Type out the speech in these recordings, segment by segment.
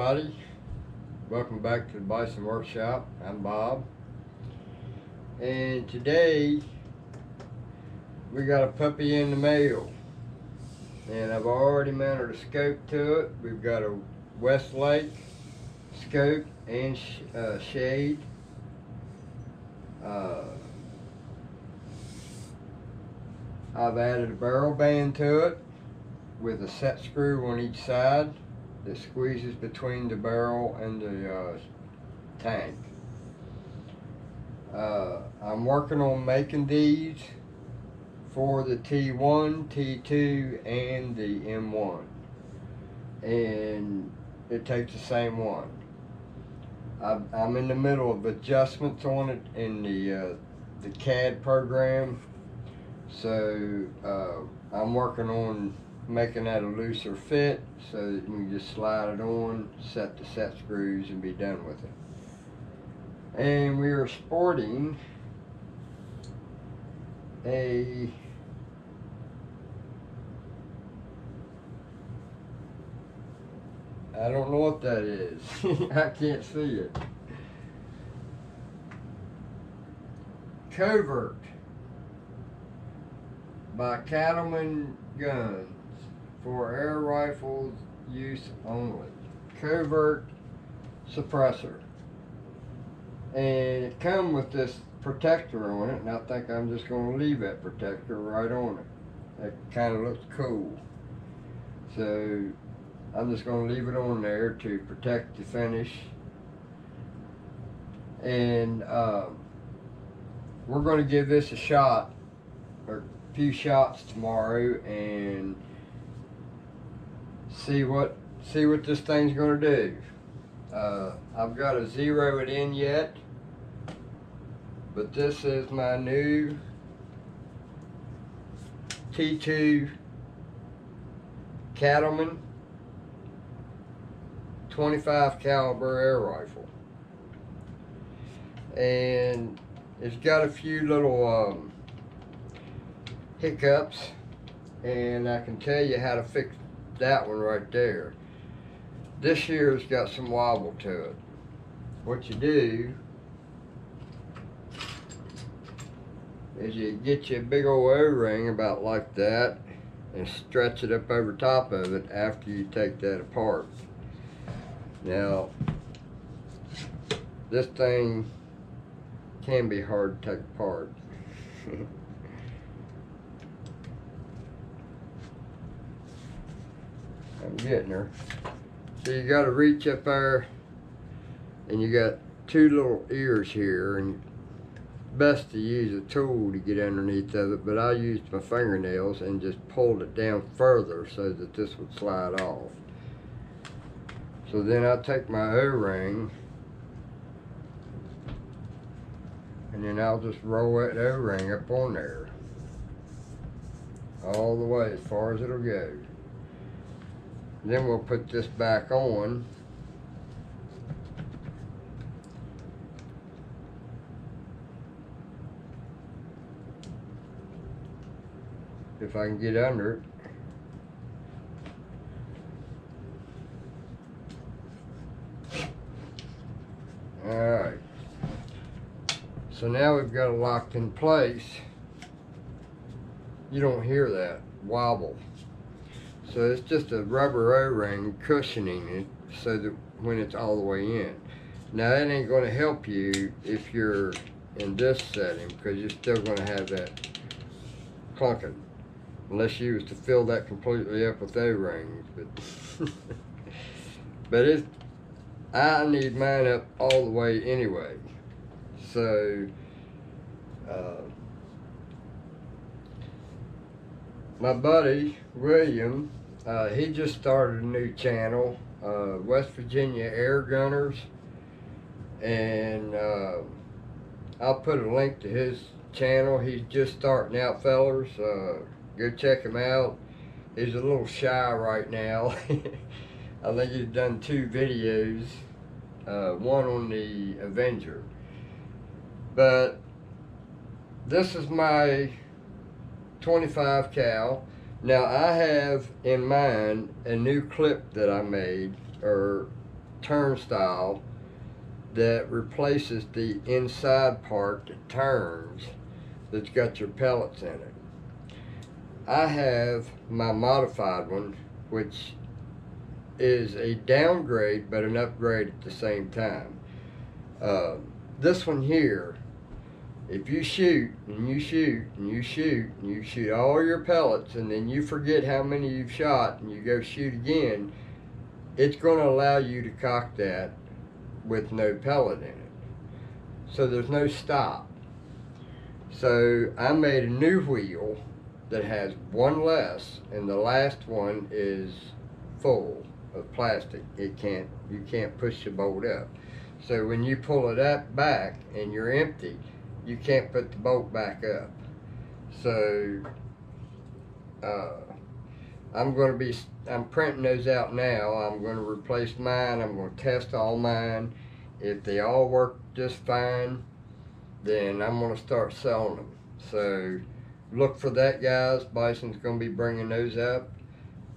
everybody. Welcome back to the Bison Workshop. I'm Bob. And today we got a puppy in the mail. And I've already mounted a scope to it. We've got a Westlake scope and shade. I've added a barrel band to it with a set screw on each side that squeezes between the barrel and the tank. I'm working on making these for the T1, T2, and the M1, and it takes the same one. I'm in the middle of adjustments on it in the CAD program, so I'm working on making that a looser fit so that you can just slide it on, set the set screws, and be done with it. And we are sporting a I don't know what that is. I can't see it. Covert by Cattleman Guns for air rifles use only. Covert suppressor. And it comes with this protector on it, and I think I'm just going to leave that protector right on it. That kind of looks cool. So I'm just going to leave it on there to protect the finish. And we're going to give this a shot, or a few shots tomorrow, and see what this thing's going to do. I've got to zero it in yet, but this is my new T2 Cattleman 25 caliber air rifle, and it's got a few little hiccups, and I can tell you how to fix that one right there. This here's got some wobble to it. What you do is you get you a big old O-ring about like that and stretch it up over top of it after you take that apart. Now, this thing can be hard to take apart. I'm getting her. So you got to reach up there, and you got two little ears here, and best to use a tool to get underneath of it, but I used my fingernails and just pulled it down further so that this would slide off. So then I take my O-ring, and then I'll just roll that O-ring up on there all the way as far as it'll go. Then we'll put this back on. If I can get under it. Alright. So now we've got it locked in place. You don't hear that wobble. So it's just a rubber O-ring cushioning it so that when it's all the way in. Now that ain't going to help you if you're in this setting, because you're still going to have that clunking. Unless you was to fill that completely up with O-rings. But I need mine up all the way anyway. So my buddy William, he just started a new channel, West Virginia Air Gunners, and I'll put a link to his channel. He's just starting out, fellers. Go check him out. He's a little shy right now. I think he's done 2 videos, one on the Avenger. But this is my 25 cal. Now I have in mind a new clip that I made, or turnstile that replaces the inside part that turns, that's got your pellets in it. I have my modified one, which is a downgrade but an upgrade at the same time. This one here, if you shoot and you shoot and you shoot and you shoot all your pellets and then you forget how many you've shot and you go shoot again, it's going to allow you to cock that with no pellet in it. So there's no stop. So I made a new wheel that has one less, and the last one is full of plastic. You can't push the bolt up. So when you pull it up back and you're empty, you can't put the bolt back up. So I'm printing those out now. I'm going to replace mine. I'm going to test all mine. If they all work just fine, then I'm going to start selling them. So look for that, guys. Bison's going to be bringing those up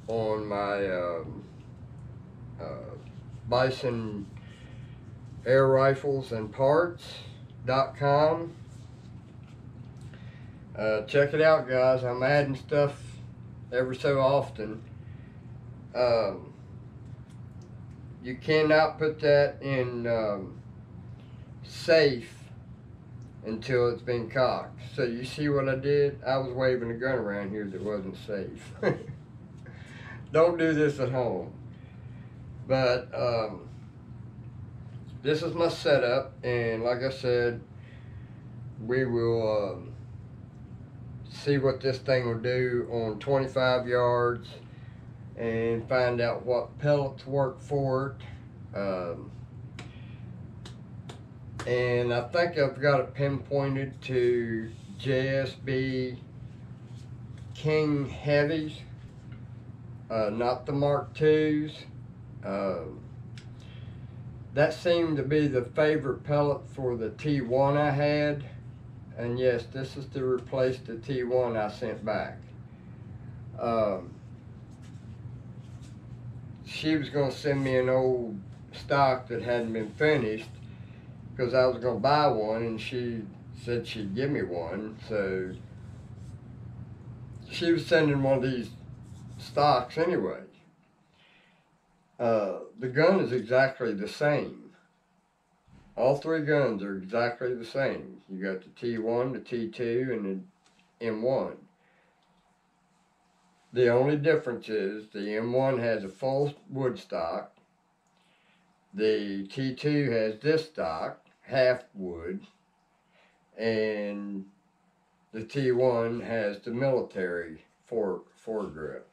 on my Bison Air Rifles and Parts.com. Check it out, guys. I'm adding stuff every so often. You cannot put that in safe until it's been cocked. So you see what I did? I was waving a gun around here that wasn't safe. Don't do this at home. But this is my setup, and like I said, we will see what this thing will do on 25 yards and find out what pellets work for it. And I think I've got it pinpointed to JSB King Heavies, not the Mark IIs. That seemed to be the favorite pellet for the T1 I had. And yes, this is to replace the T1 I sent back. She was going to send me an old stock that hadn't been finished because I was going to buy one, and she said she'd give me one. So she was sending one of these stocks anyway. The gun is exactly the same. All three guns are exactly the same. You got the T1, the T2, and the M1. The only difference is the M1 has a full wood stock. The T2 has this stock, half wood. And the T1 has the military foregrip.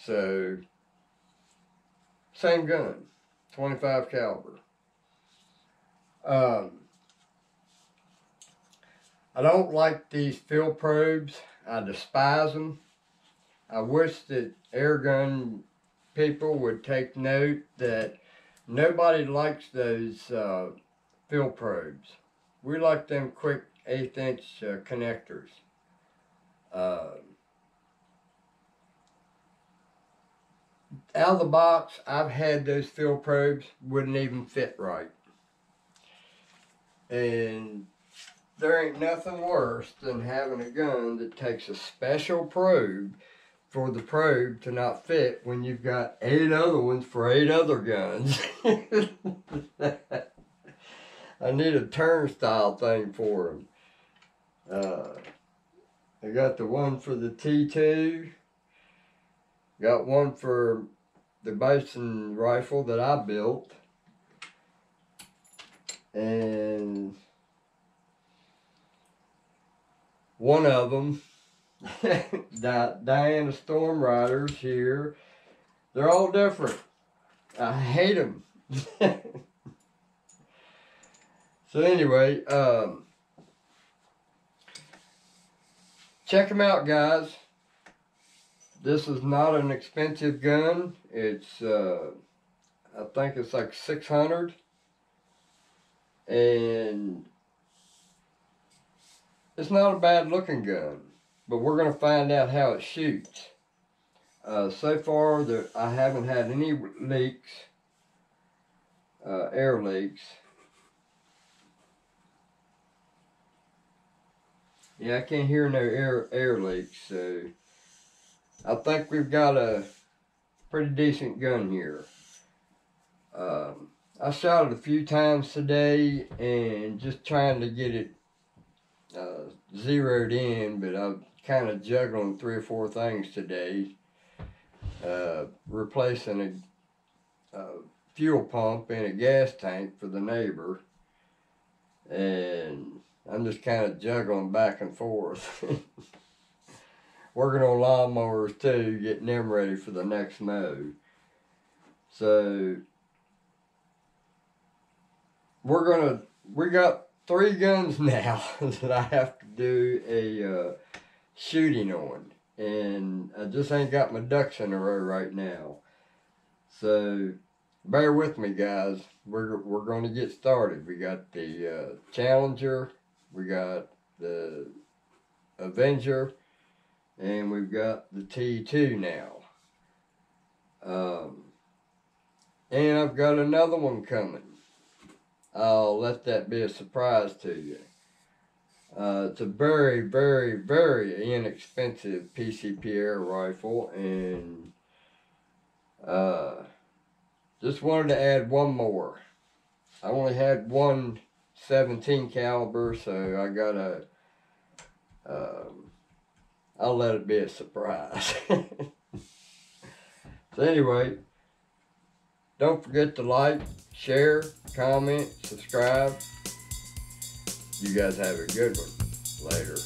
So, same gun, 25 caliber. I don't like these field probes. I despise them. I wish that airgun people would take note that nobody likes those field probes. We like them quick 1/8 inch connectors. Out of the box, I've had those field probes, wouldn't even fit right. And there ain't nothing worse than having a gun that takes a special probe for the probe to not fit when you've got 8 other ones for 8 other guns. I need a turnstile thing for them. I got the one for the T2. Got one for the Bison rifle that I built. And one of them, Diana Storm Riders here, they're all different. I hate them. So anyway, check them out, guys. This is not an expensive gun. It's, I think it's like $600. And it's not a bad looking gun, but we're going to find out how it shoots. So far, I haven't had any leaks. air leaks. Yeah, I can't hear no air leaks, so I think we've got a pretty decent gun here. I shot it a few times today and just trying to get it zeroed in, but I'm kind of juggling 3 or 4 things today. Replacing a fuel pump and a gas tank for the neighbor, and I'm just kind of juggling back and forth. Working on lawnmowers too, getting them ready for the next mow. So we got 3 guns now that I have to do a shooting on, and I just ain't got my ducks in a row right now. So bear with me, guys. We're going to get started. We got the Challenger, we got the Avenger, and we've got the T2 now. And I've got another one coming. I'll let that be a surprise to you. It's a very, very, very inexpensive PCP air rifle, and just wanted to add one more. I only had one 17 caliber, so I gotta, I'll let it be a surprise. So anyway, don't forget to like, share, comment, subscribe. You guys have a good one. Later.